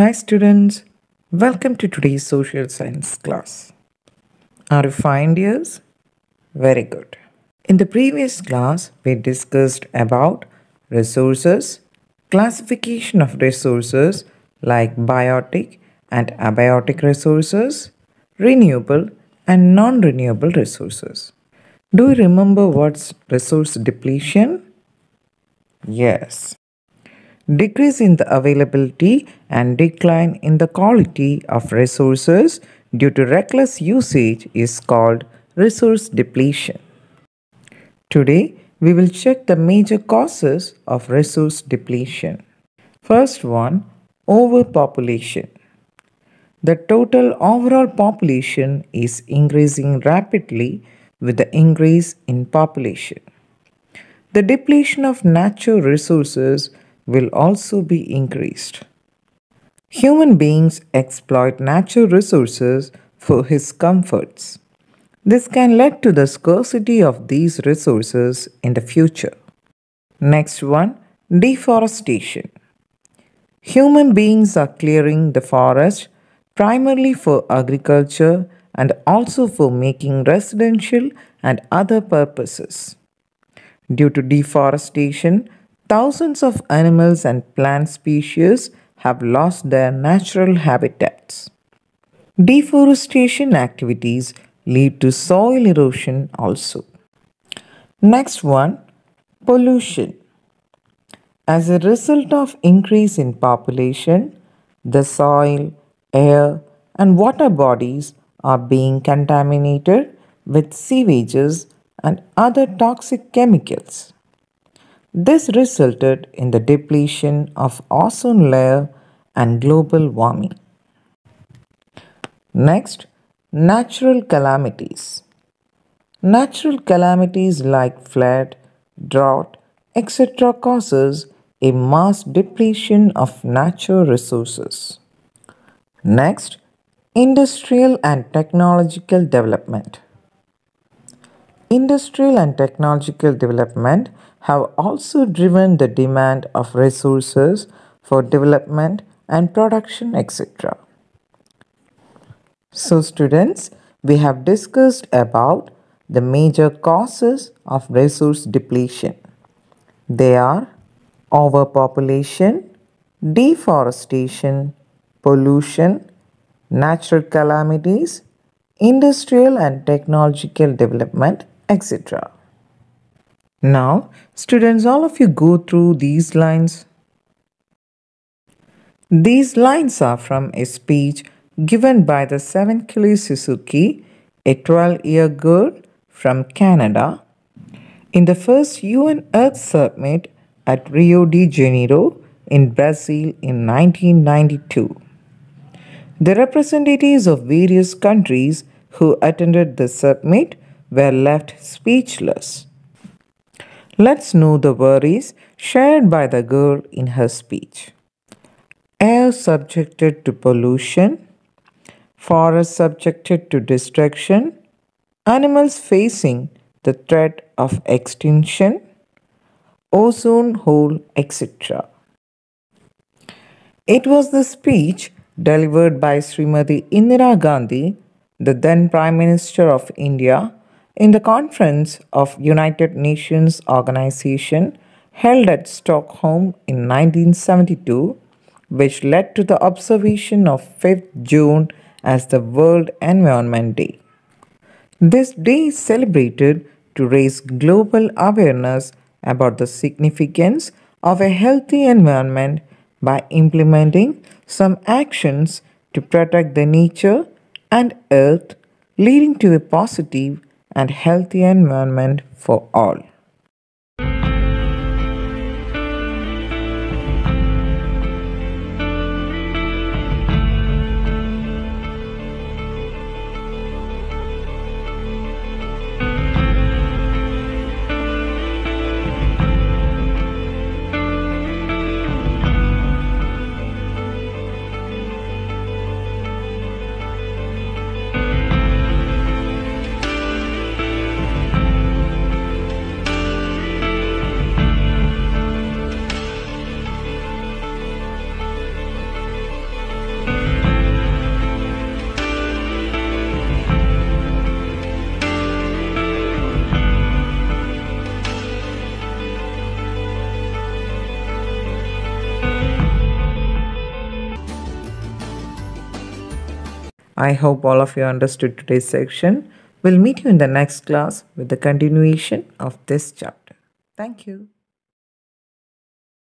Hi students, welcome to today's social science class. Are you fine dears? Very good. In the previous class, we discussed about resources, classification of resources like biotic and abiotic resources, renewable and non-renewable resources. Do you remember what's resource depletion? Yes. Decrease in the availability and decline in the quality of resources due to reckless usage is called resource depletion. Today, we will check the major causes of resource depletion. First one, overpopulation. The total overall population is increasing rapidly with the increase in population. The depletion of natural resources will also be increased. Human beings exploit natural resources for his comforts. This can lead to the scarcity of these resources in the future. Next one, deforestation. Human beings are clearing the forest primarily for agriculture and also for making residential and other purposes. Due to deforestation, thousands of animals and plant species have lost their natural habitats. Deforestation activities lead to soil erosion also. Next one, pollution. As a result of increase in population, the soil, air and water bodies are being contaminated with sewages and other toxic chemicals. This resulted in the depletion of ozone layer and global warming. Next, natural calamities. Natural calamities like flood, drought, etc. causes a mass depletion of natural resources. Next, industrial and technological development. Industrial and technological development have also driven the demand of resources for development and production, etc. So students, we have discussed about the major causes of resource depletion. They are overpopulation, deforestation, pollution, natural calamities, industrial and technological development, etc. Now, students, all of you go through these lines. These lines are from a speech given by the Seven-Kili Suzuki, a 12-year girl from Canada, in the first UN Earth Summit at Rio de Janeiro in Brazil in 1992. The representatives of various countries who attended the summit were left speechless. Let's know the worries shared by the girl in her speech. Air subjected to pollution, forests subjected to destruction, animals facing the threat of extinction, ozone hole, etc. It was the speech delivered by Srimati Indira Gandhi, the then Prime Minister of India, in the conference of United Nations Organization held at Stockholm in 1972, which led to the observation of 5th June as the World Environment Day. This day is celebrated to raise global awareness about the significance of a healthy environment by implementing some actions to protect the nature and earth, leading to a positive and healthy environment for all. I hope all of you understood today's section. We'll meet you in the next class with the continuation of this chapter. Thank you.